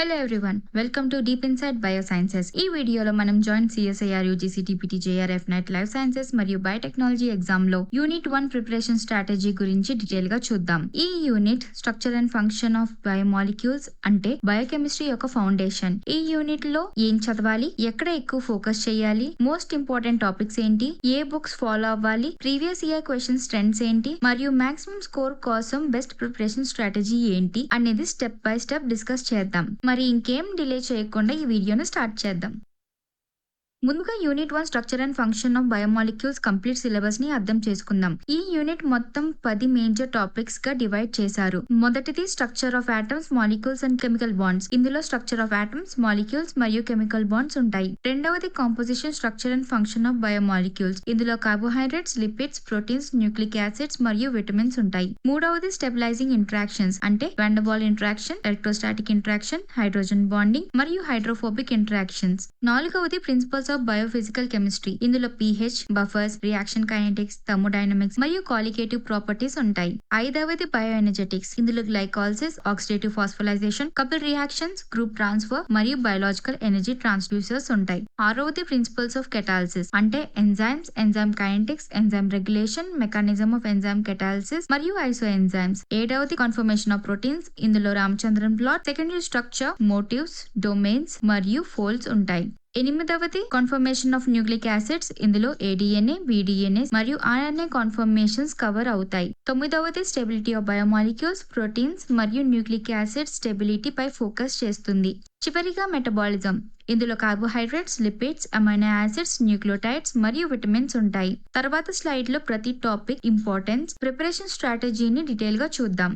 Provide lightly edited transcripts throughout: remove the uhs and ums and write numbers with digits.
Hello everyone, welcome to deep inside biosciences. ఈ వీడియోలో మనం joint CSIR UGC TPT JRF net life sciences మరియు biotechnology exam లో unit 1 preparation strategy గురించి detail గా చూద్దాం. ఈ unit structure and function of biomolecules అంటే బయోకెమిస్ట్రీ యొక్క ఫౌండేషన్. ఈ యూనిట్ లో ఏం చదవాలి, ఎక్కడ ఎక్కువ ఫోకస్ చేయాలి, మోస్ట్ ఇంపార్టెంట్ టాపిక్స్ ఏంటి, ఏ బుక్స్ ఫాలో అవ్వాలి, ప్రీవియస్ ఇయర్ క్వశ్చన్స్ ట్రెండ్స్ ఏంటి మరియు మాక్సిమం స్కోర్ కోసం బెస్ట్ ప్రిపరేషన్ స్ట్రాటజీ ఏంటి అనేది స్టెప్ బై స్టెప్ డిస్కస్ చేద్దాం. మరి ఇంకేం డిలే చేయకుండా ఈ వీడియోను స్టార్ట్ చేద్దాం. ముందుగా unit 1 structure and function of biomolecules complete syllabus ని అర్థం చేసుకుందాం. ఈ యూనిట్ మొత్తం 10 మేజర్ టాపిక్స్ గా డివైడ్ చేశారు. మొదటిది structure of atoms, molecules and chemical bonds. ఇందులో స్ట్రక్చర్ ఆఫ్ ఆటమ్స్, మాలిక్యూల్స్ మరియు కెమికల్ బాండ్స్ ఉంటాయి. రెండవది composition, structure and function of biomolecules. ఇందులో carbohydrates, lipids, proteins, nucleic acids మరియు విటమిన్స్ ఉంటాయి. మూడవది స్టెబిలైజింగ్ ఇంటరాక్షన్స్ అంటే van der Waal interaction, electrostatic interaction, hydrogen bonding మరియు హైడ్రోఫోబిక్ ఇంటరాక్షన్స్. నాలుగవది ప్రిన్సిపల్స్ ఆఫ్ బయోఫిజికల్ కెమిస్ట్రీ. ఇందులో pH, buffers, reaction kinetics, thermodynamics మరియు colligative properties ఉంటాయి. ఐదవది బయోఎనర్జెటిక్స్. ఇందులో glycolysis, oxidative phosphorylation, couple reactions, group transfer మరియు biological energy transducers ఉంటాయి. ఆరవది ప్రిన్సిపల్స్ ఆఫ్ కెటాలసిస్ అంటే enzymes, enzyme kinetics, enzyme regulation, mechanism of enzyme catalysis మరియు ఐసో ఎంజైమ్స్. ఏడవది కన్ఫర్మేషన్ ఆఫ్ ప్రోటీన్స్. ఇందులో Ramachandran plot, secondary structure, motifs, domains మరియు folds ఉంటాయి. ఎనిమిదవది కన్ఫర్మేషన్ ఆఫ్ న్యూక్లిక్ యాసిడ్స్. ఇందులో ADNA, VDNA మరియు RNA కన్ఫర్మేషన్స్ కవర్ అవుతాయి. తొమ్మిదవది స్టెబిలిటీ ఆఫ్ బయోమాలిక్యూల్స్, ప్రోటీన్స్ మరియు న్యూక్లిక్ యాసిడ్స్ స్టెబిలిటీ పై ఫోకస్ చేస్తుంది. చివరిగా మెటబాలిజం. ఇందులో carbohydrates, lipids, amino acids, nucleotides మరియు విటమిన్స్ ఉంటాయి. తర్వాత స్లైడ్ లో ప్రతి టాపిక్ ఇంపార్టెన్స్, ప్రిపరేషన్ స్ట్రాటజీని డీటెయిల్ గా చూద్దాం.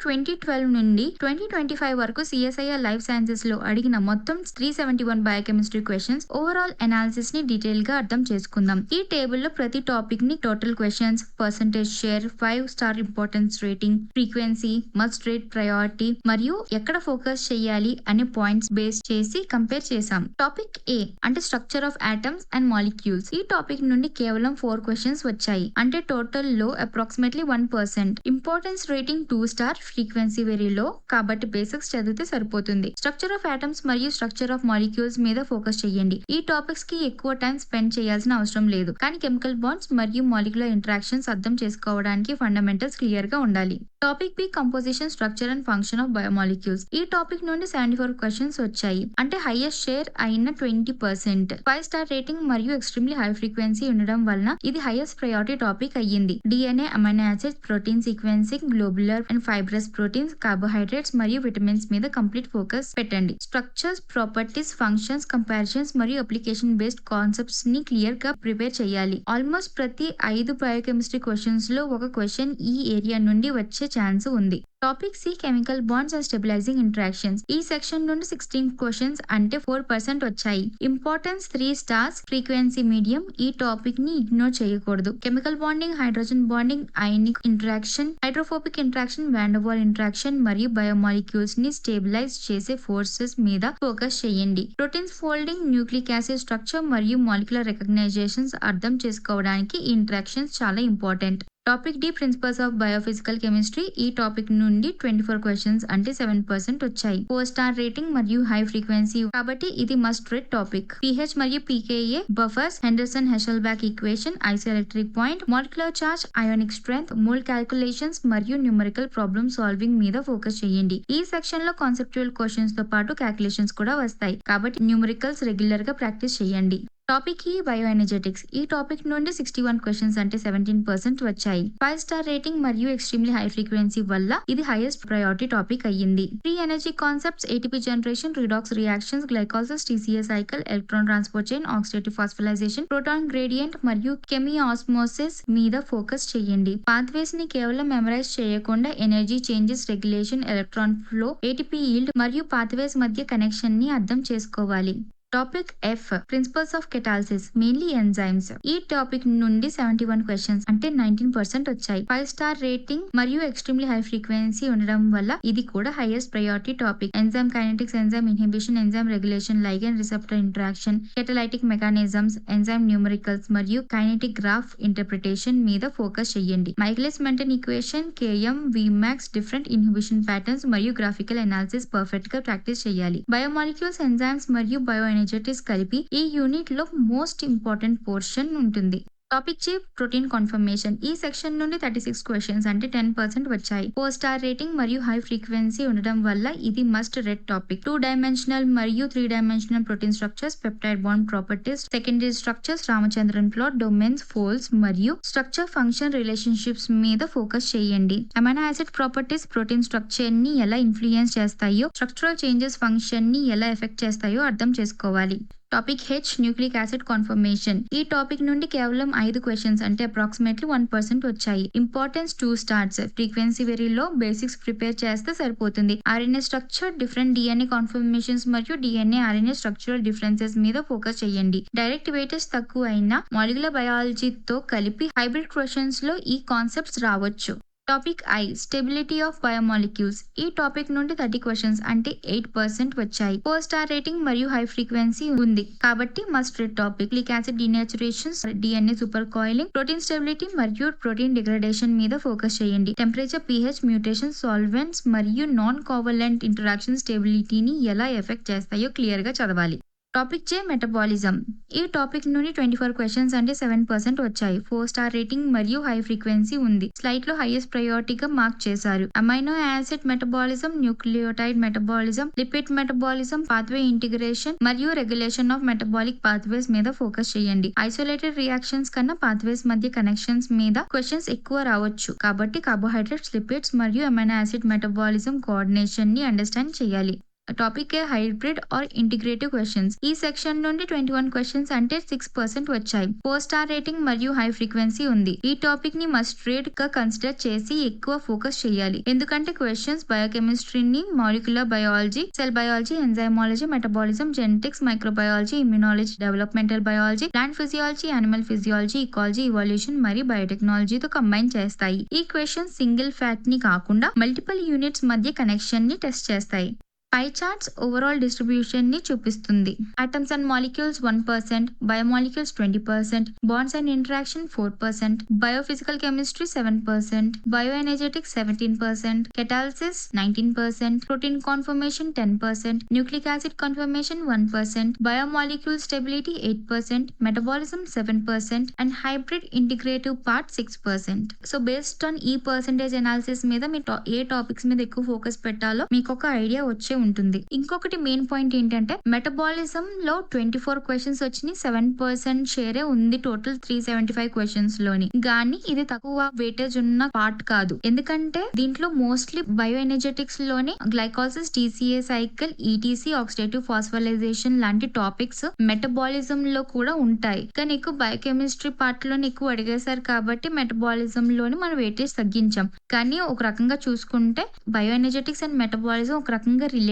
2012 నుండి 2025 వరకు సిఎస్ఐఆర్ లైఫ్ సైన్సెస్ లో అడిగిన మొత్తం 371 బయోకెమిస్ట్రీ క్వశ్చన్స్ ఓవరాల్ అనాలిసిస్ ని డీటెయిల్ గా అర్థం చేసుకుందాం. ఈ టేబుల్ లో ప్రతి టాపిక్ ని total questions, percentage share, 5 star importance rating, frequency, must rate priority మరియు ఎక్కడ ఫోకస్ చేయాలి అనే పాయింట్స్ బేస్ చేసి కంపేర్ చేసాం. టాపిక్ A అంటే structure of atoms and molecules. ఈ టాపిక్ నుండి కేవలం 4 క్వశ్చన్స్ వచ్చాయి, అంటే టోటల్ లో approximately 1%. Importance rating 2 star, frequency very low, కాబట్టి బేసిక్స్ చదివితే సరిపోతుంది. స్ట్రక్చర్ ఆఫ్ ఆటమ్స్ మరియు స్ట్రక్చర్ ఆఫ్ మాలిక్యూల్స్ మీద ఫోకస్ చేయండి. ఈ టాపిక్స్ కి ఎక్కువ టైం స్పెండ్ చేయాల్సిన అవసరం లేదు, కానీ కెమికల్ బాండ్స్ మరియు మాలిక్యులర్ ఇంటరాక్షన్స్ అర్థం చేసుకోవడానికి ఫండమెంటల్స్ క్లియర్ గా ఉండాలి. Topic B composition, structure and function of biomolecules. ఈ టాపిక్ నుండి 74 క్వశ్చన్స్ వచ్చాయి, అంటే హైయెస్ట్ షేర్ అయిన 20%. 5 స్టార్ రేటింగ్ మరియు ఎక్స్ట్రీమ్లీ హై ఫ్రీక్వెన్సీ ఉండడం వలన ఇది హైయెస్ట్ ప్రయారిటీ టాపిక్ అయ్యింది. DNA, amino acids, protein sequencing, globular and fibrous proteins, carbohydrates మరియు విటమిన్స్ మీద కంప్లీట్ ఫోకస్ పెట్టండి. స్ట్రక్చర్స్, ప్రాపర్టీస్, ఫంక్షన్స్, కంపారిజన్స్ మరియు అప్లికేషన్ బేస్డ్ కాన్సెప్ట్స్ ని క్లియర్ గా ప్రిపేర్ చేయాలి. ఆల్మోస్ట్ ప్రతి 5 బయోకెమిస్ట్రీ క్వశ్చన్స్ లో ఒక క్వశ్చన్ ఈ ఏరియా నుండి వచ్చే ఛాన్స్ ఉంది. Topic C chemical bonds and stabilizing interactions. ఈ సెక్షన్ నుండి 16 క్వశ్చన్స్ అంటే 4% వచ్చాయి. Importance 3 stars, frequency medium. ఈ టాపిక్ ని ఇగ్నోర్ చేయకూడదు. Chemical bonding, hydrogen bonding, ionic interaction, hydrophobic interaction, van der Waal interaction మరియు బయోమాలిక్యూల్స్ ని స్టేబిలైజ్ చేసే ఫోర్సెస్ మీద ఫోకస్ చేయండి. Proteins folding, nucleic acid structure మరియు మాలిక్యులర్ రికగ్నైజేషన్స్ అర్థం చేసుకోవడానికి ఈ ఇంటరాక్షన్స్ చాలా important. Topic D principles of biophysical chemistry. ఈ టాపిక్ నుండి 24 క్వశ్చన్స్ అంటే 7% వచ్చాయి. 4 స్టార్ రేటింగ్ మరియు హై ఫ్రీక్వెన్సీ, కాబట్టి ఇది మస్ట్ రీడ్ టాపిక్. pH మరియు pKa, buffers, Henderson Hasselbalch equation, isoelectric point, molecular charge, ionic strength, mole calculations మరియు న్యూమరికల్ ప్రాబ్లమ్ సాల్వింగ్ మీద ఫోకస్ చేయండి. ఈ సెక్షన్ లో కాన్సెప్చువల్ క్వశ్చన్స్ తో పాటు క్యాల్కులేషన్స్ కూడా వస్తాయి, కాబట్టి న్యూమరికల్స్ రెగ్యులర్ గా ప్రాక్టీస్ చేయండి. టాపిక్ ఈ బయోఎనర్జెటిక్స్. ఈ టాపిక్ నుండి 61 క్వశ్చన్స్ అంటే 17% వచ్చాయి. 5 స్టార్ రేటింగ్ మరియు ఎక్స్ట్రీమ్లీ హై ఫ్రీక్వెన్సీ వల్ల ఇది హైయెస్ట్ ప్రయారిటీ టాపిక్ అయ్యింది. Free energy concepts, ATP generation, redox reactions, glycolysis, TCA cycle, electron transport chain, oxidative phosphorylation, proton gradient మరియు కెమియాస్మోసిస్ మీద ఫోకస్ చేయండి. పాత్వేస్ ని కేవలం మెమరైజ్ చేయకుండా energy changes, regulation, electron flow, ATP yield మరియు pathways మధ్య connection ని అర్థం చేసుకోవాలి. Topic F principles of catalysis mainly enzymes. ఈ టాపిక్ నుండి 71 క్వశ్చన్స్ అంటే 19% వచ్చాయి. 5 స్టార్ రేటింగ్ మరియు ఎక్స్ట్రీమ్లీ హై ఫ్రీక్వెన్సీ ఉండడం వల్ల ఇది కూడా highest priority topic. Enzyme kinetics, enzyme inhibition, enzyme regulation, ligand receptor interaction, catalytic mechanisms, enzyme numericals మరియు కైనెటిక్ గ్రాఫ్ ఇంటర్ప్రిటేషన్ మీద ఫోకస్ చేయండి. Michaelis Menten equation, Km, Vmax, different inhibition patterns మరియు graphical analysis perfect గా practice చేయాలి. Biomolecules, enzymes మరియు bioenergetics కలిపి ఈ unit లో మోస్ట్ ఇంపార్టెంట్ పోర్షన్ ఉంటుంది. టాపిక్ జే ప్రోటీన్ కన్ఫర్మేషన్. ఈ సెక్షన్ నుండి 36 క్వశ్చన్స్ అంటే 10% వచ్చాయి. 4 స్టార్ రేటింగ్ మరియు హై ఫ్రీక్వెన్సీ ఉండడం వల్ల ఇది మస్ట్ రెడ్ టాపిక్. 2 డైమెన్షనల్ మరియు 3 dimensional protein structures, peptide bond properties, secondary structures, Ramachandran plot, domains, folds మరియు స్ట్రక్చర్ ఫంక్షన్ రిలేషన్షిప్స్ మీద ఫోకస్ చేయండి. Amino acid properties protein structure ని ఎలా ఇన్ఫ్లుయెన్స్ చేస్తాయో, స్ట్రక్చరల్ చేంజెస్ ఫంక్షన్ ని ఎలా ఎఫెక్ట్ చేస్తాయో అర్థం చేసుకోవాలి. Topic H nucleic acid conformation. ఈ టాపిక్ నుండి కేవలం 5 క్వశ్చన్స్ అంటే అప్రాక్సిమేట్లీ 1% వచ్చాయి. Importance 2 stars. Frequency very low basics prepare చేస్తే సరిపోతుంది. RNA structure, different DNA conformations మరియు డిఎన్ఏ ఆర్ఎన్ఏ స్ట్రక్చరల్ డిఫరెన్సెస్ మీద ఫోకస్ చేయండి. డైరెక్ట్ వెయిటేజ్ తక్కువ అయినా మాలిక్యులర్ బయాలజీతో కలిపి హైబ్రిడ్ క్వశ్చన్స్ లో ఈ కాన్సెప్ట్స్ రావచ్చు. Topic I stability of biomolecules. ఈ టాపిక్ నుండి 30 క్వశ్చన్స్ అంటే 8% వచ్చాయి. 4 స్టార్ రేటింగ్ మరియు హై ఫ్రీక్వెన్సీ ఉంది కాబట్టి must read topic. Nucleic acid denaturations, DNA super coiling, protein stability మరియు ప్రోటీన్ డిగ్రేడేషన్ మీద ఫోకస్ చేయండి. టెంపరేచర్, pH, మ్యూటేషన్, సాల్వెంట్స్ మరియు నాన్ కోవలెంట్ ఇంటరాక్షన్ స్టెబిలిటీని ఎలా ఎఫెక్ట్ చేస్తాయో క్లియర్ గా చదవాలి. Topic J metabolism. ఈ టాపిక్ నుండి 24 క్వశ్చన్స్ అంటే 7% వచ్చాయి. 4 స్టార్ రేటింగ్ మరియు హై ఫ్రీక్వెన్సీ ఉంది. స్లైడ్ లో హైయెస్ట్ ప్రయారిటీగా మార్క్ చేశారు. Amino acid metabolism, nucleotide metabolism, lipid metabolism, pathway integration మరియు రెగ్యులేషన్ ఆఫ్ మెటబాలిక్ పాత్వేస్ మీద ఫోకస్ చేయండి. ఐసోలేటెడ్ రియాక్షన్స్ కన్నా పాత్వేస్ మధ్య కనెక్షన్స్ మీద క్వశ్చన్స్ ఎక్కువ రావచ్చు కాబట్టి కార్బోహైడ్రేట్స్, లిపిడ్స్ మరియు అమైనో యాసిడ్ మెటబాలిజం కోఆర్డినేషన్ ని అండర్స్టాండ్ చేయాలి. Topic A hybrid or integrative questions. ఈ సెక్షన్ నుండి 21 క్వశ్చన్స్ అంటే 6% వచ్చాయి. 4 స్టార్ రేటింగ్ మరియు హై ఫ్రీక్వెన్సీ ఉంది. ఈ టాపిక్ ని మస్ట్ రీడ్ గా కన్సిడర్ చేసి ఎక్కువ ఫోకస్ చేయాలి. ఎందుకంటే క్వశ్చన్స్ బయోకెమిస్ట్రీని, molecular biology, cell biology, enzymology, metabolism, genetics, microbiology, immunology, developmental biology, plant physiology, animal physiology, ecology, evolution మరియు బయోటెక్నాలజీతో కంబైన్ చేస్తాయి. ఈ క్వశ్చన్స్ సింగిల్ ఫ్యాక్ట్ ని కాకుండా మల్టిపుల్ యూనిట్స్ మధ్య కనెక్షన్ ని టెస్ట్ చేస్తాయి. పై చార్ట్స్ ఓవరాల్ డిస్ట్రిబ్యూషన్ ని చూపిస్తుంది. Atoms and molecules 1%, biomolecules 20%, bonds and interaction 4%, biophysical chemistry 7%, bioenergetics 17%, catalysis 19%, protein confirmation 10%, nucleic acid confirmation 1%, biomolecule stability 8%, metabolism 7% and hybrid integrative part 6%. So based on ఈ percentage analysis మీద మీ ఏ topics మీద ఎక్కువ focus పెట్టాలో మీకు ఒక idea వచ్చే ఉంటుంది. ఇంకొకటి మెయిన్ పాయింట్ ఏంటంటే మెటబాలిజం లో 24 క్వశ్చన్స్ వచ్చినాయి. 7% షేరే ఉంది టోటల్ 375 క్వశ్చన్స్ లోని. కానీ ఇది తక్కువ వెయిటేజ్ ఉన్న పార్ట్ కాదు. ఎందుకంటే దీంట్లో మోస్ట్లీ బయో ఎనర్జెటిక్స్ లోని glycolysis, TCA cycle, ETC, oxidative phosphorylation లాంటి టాపిక్స్ మెటబాలిజం లో కూడా ఉంటాయి. కానీ ఎక్కువ బయోకెమిస్ట్రీ పార్ట్ లోని ఎక్కువ అడిగేశారు కాబట్టి మెటబాలిజం లోని మనం వెయిటేజ్ తగ్గించాం. కానీ ఒక రకంగా చూసుకుంటే బయో ఎనర్జెటిక్స్ అండ్ మెటబాలిజం ఒక రకంగా రిలేటెడ్.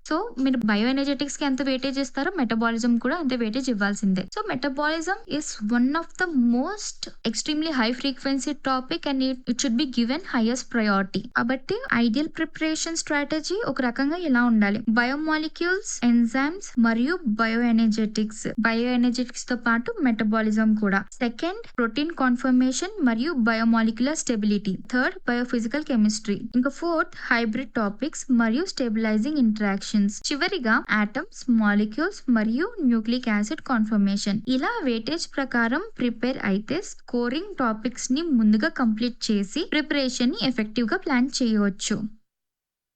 సో మీరు బయో ఎనర్జెటిక్స్ కి ఎంత వెయిటేజ్ ఇస్తారో మెటబాలిజం కూడా అంత వెయిటేజ్ ఇవ్వాల్సిందే. So metabolism is one of the most extremely high frequency topic and it should be given highest priority. కాబట్టి ఐడియల్ ప్రిపరేషన్ స్ట్రాటజీ ఒక రకంగా ఇలా ఉండాలి. బయోమాలిక్యూల్స్, ఎంజైమ్స్ మరియు బయో ఎనర్జెటిక్స్ తో పాటు మెటబాలిజం కూడా. సెకండ్, ప్రోటీన్ కాన్ఫర్మేషన్ మరియు biomolecular stability. Third, biophysical chemistry. ఇంకా ఫోర్త్, హైబ్రిడ్ టాపిక్స్ మరియు స్టెబిలైజింగ్ ఇంటరాక్షన్స్. చివరిగా ఆటమ్స్, మాలిక్యూల్స్ మరియు న్యూక్లిక్ యాసిడ్ కాన్ఫర్మేషన్. ఇలా వెయిటేజ్ ప్రకారం ప్రిపేర్ అయితే స్కోరింగ్ టాపిక్స్ ని ముందుగా కంప్లీట్ చేసి ప్రిపరేషన్ ని ఎఫెక్టివ్ గా ప్లాన్ చేయవచ్చు.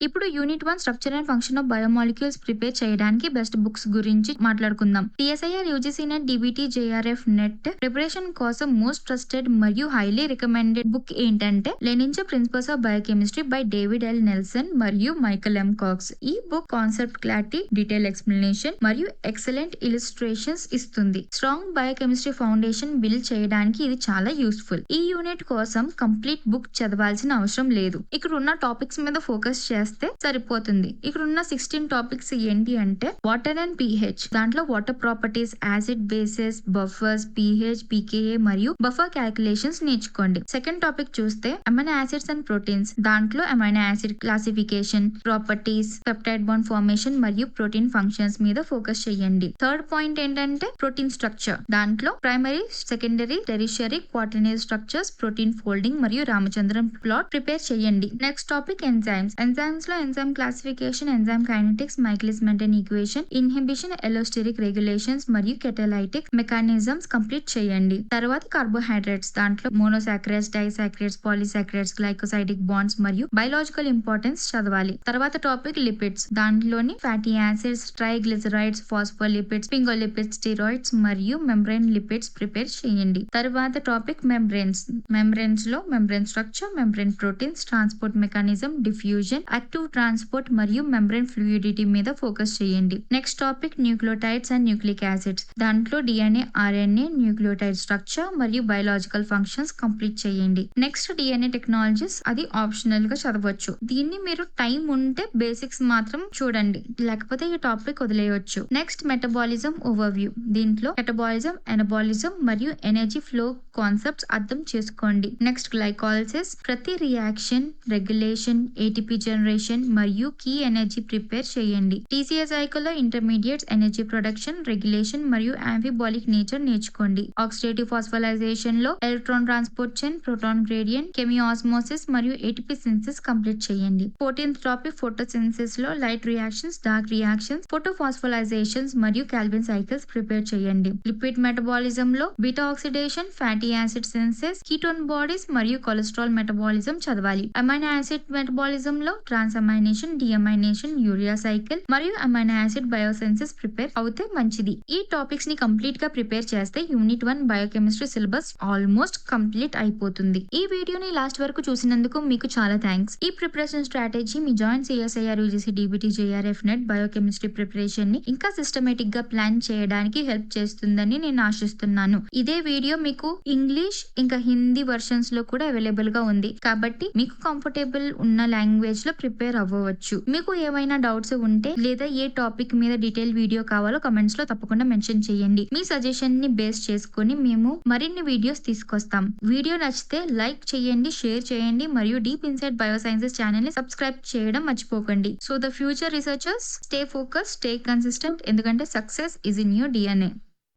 ఇప్పుడు unit 1 structure and function of biomolecules prepare చేయడానికి బెస్ట్ బుక్స్ గురించి మాట్లాడుకుందాం. CSIR, UGC NET, DBT, JRF NET preparation కోసం మోస్ట్ ట్రస్టెడ్ మరియు హైలీ రికమెండెడ్ బుక్ ఏంటంటే Lehninger principles of biochemistry by David L Nelson మరియు మైకల్ ఎం కాక్స్. ఈ book concept clarity, detail explanation మరియు excellent illustrations ఇస్తుంది. Strong biochemistry foundation build చేయడానికి ఇది చాలా యూస్ఫుల్. ఈ యూనిట్ కోసం కంప్లీట్ బుక్ చదవాల్సిన అవసరం లేదు. ఇక్కడ ఉన్న టాపిక్స్ మీద ఫోకస్ చేస్తే వస్తే సరిపోతుంది. ఇక్కడ ఉన్న 16 టాపిక్స్ ఏంటి అంటే వాటర్ అండ్ pH, దాంట్లో water properties, acid bases, buffers, pH, pKa మరియు బఫర్ క్యాలిక్యులేషన్స్ నేర్చుకోండి. సెకండ్ టాపిక్ చూస్తే అమైనో యాసిడ్స్ అండ్ ప్రోటీన్స్, దాంట్లో amino acid classification, properties, peptide bond formation మరియు ప్రోటీన్ ఫంక్షన్స్ మీద ఫోకస్ చేయండి. థర్డ్ పాయింట్ ఏంటంటే ప్రోటీన్ స్ట్రక్చర్, దాంట్లో primary, secondary, tertiary, quaternary structures, protein folding మరియు రామచంద్రన్ ప్లాట్ ప్రిపేర్ చేయండి. Next topic enzymes. ఎంజైమ్స్ లో enzyme classification, enzyme kinetics, Michaelis Menten equation, inhibition, allosteric regulations మరియు catalytic mechanisms complete చేయండి. తర్వాత carbohydrates, దాంట్లో monosaccharides, disaccharides, polysaccharides, glycosidic bonds మరియు biological importance చదవాలి. తర్వాత టాపిక్ లిపిడ్స్, దాంట్లోని fatty acids, triglycerides, phospholipids, sphingolipids, steroids మరియు మెంబ్రెయిన్ లిపిడ్స్ ప్రిపేర్ చేయండి. తర్వాత టాపిక్ మెంబ్రెయిన్స్. మెంబ్రెయిన్స్ లో membrane structure, membrane proteins, transport mechanism, diffusion, active transport మరియు మెంబ్రెయిన్ ఫ్లూయిడిటీ మీద ఫోకస్ చేయండి. Next topic nucleotides and nucleic acids, దాంట్లో DNA, RNA, nucleotide structure మరియు biological functions complete చేయండి. Next DNA technologies, అది optional గా చదవచ్చు. దీన్ని మీరు టైం ఉంటే బేసిక్స్ మాత్రం చూడండి, లేకపోతే ఈ టాపిక్ వదిలేయవచ్చు. నెక్స్ట్ మెటబాలిజం ఓవర్వ్యూ, దీంట్లో మెటబాలిజం, ఎనబాలిజం మరియు ఎనర్జీ ఫ్లో కాన్సెప్ట్స్ అర్థం చేసుకోండి. నెక్స్ట్ గ్లైకాలసిస్, ప్రతి రియాక్షన్, రెగ్యులేషన్, ఏటీపీ జనరేషన్ మరియు కీ ఎనర్జీ ప్రిపేర్ చేయండి. టీసీఏ సైకిల్ లో ఇంటర్మీడియట్స్, ఎనర్జీ ప్రొడక్షన్, రెగ్యులేషన్ మరియు యాంఫిబాలిక్ నేచర్ నేర్చుకోండి. ఆక్సిడేటివ్ ఫాస్ఫోరైజేషన్ లో electron transport chain, proton gradient, chemiosmosis మరియు ఏటీపీ సింథసిస్ కంప్లీట్ చేయండి. 14th టాపిక్ ఫోటోసింథసిస్ లో light reactions, dark reactions, photophosphorylations మరియు కాల్విన్ సైకిల్స్ ప్రిపేర్ చేయండి. లిపిడ్ మెటబాలిజం లో beta oxidation, fatty acid synthesis, ketone bodies మరియు cholesterol metabolism చదవాలి. Amino acid metabolism లో ట్రాన్స్అమైనేషన్, డిఅమైనేషన్, urea cycle మరియు అమైనో యాసిడ్ బయోసెన్సెస్ ప్రిపేర్ అవుతే మంచిది. ఈ టాపిక్స్ ని కంప్లీట్ గా ప్రిపేర్ చేస్తే unit 1 biochemistry syllabus almost complete అయిపోతుంది. ఈ వీడియోని లాస్ట్ వరకు చూసినందుకు మీకు చాలా థ్యాంక్స్. ఈ ప్రిపరేషన్ స్ట్రాటజీ మీ joint CSIR UGC DBT JRF NET biochemistry preparation ని ఇంకా సిస్టమేటిక్ గా ప్లాన్ చేయడానికి హెల్ప్ చేస్తుందని నేను ఆశిస్తున్నాను. ఇదే వీడియో మీకు ఇంగ్లీష్ ఇంకా హిందీ వర్షన్స్ లో కూడా అవైలబుల్ గా ఉంది, కాబట్టి మీకు కంఫర్టబుల్ ఉన్న లాంగ్వేజ్ లో ప్రిపేర్ అవ్వవచ్చు. మీకు ఏమైనా డౌట్స్ ఉంటే లేదా ఏ టాపిక్ మీద డీటెయిల్ వీడియో కావాలో కమెంట్స్ లో తప్పకుండా మెన్షన్ చేయండి. మీ సజెషన్ ని బేస్ చేసుకుని మేము మరిన్ని వీడియోస్ తీసుకొస్తాం. వీడియో నచ్చితే లైక్ చేయండి, షేర్ చేయండి మరియు డీప్ ఇన్సైడ్ బయోసైన్సెస్ ఛానల్ ని సబ్స్క్రైబ్ చేయడం మర్చిపోకండి. So the future researchers, stay focus, stay consistent, ఎందుకంటే success is in your DNA.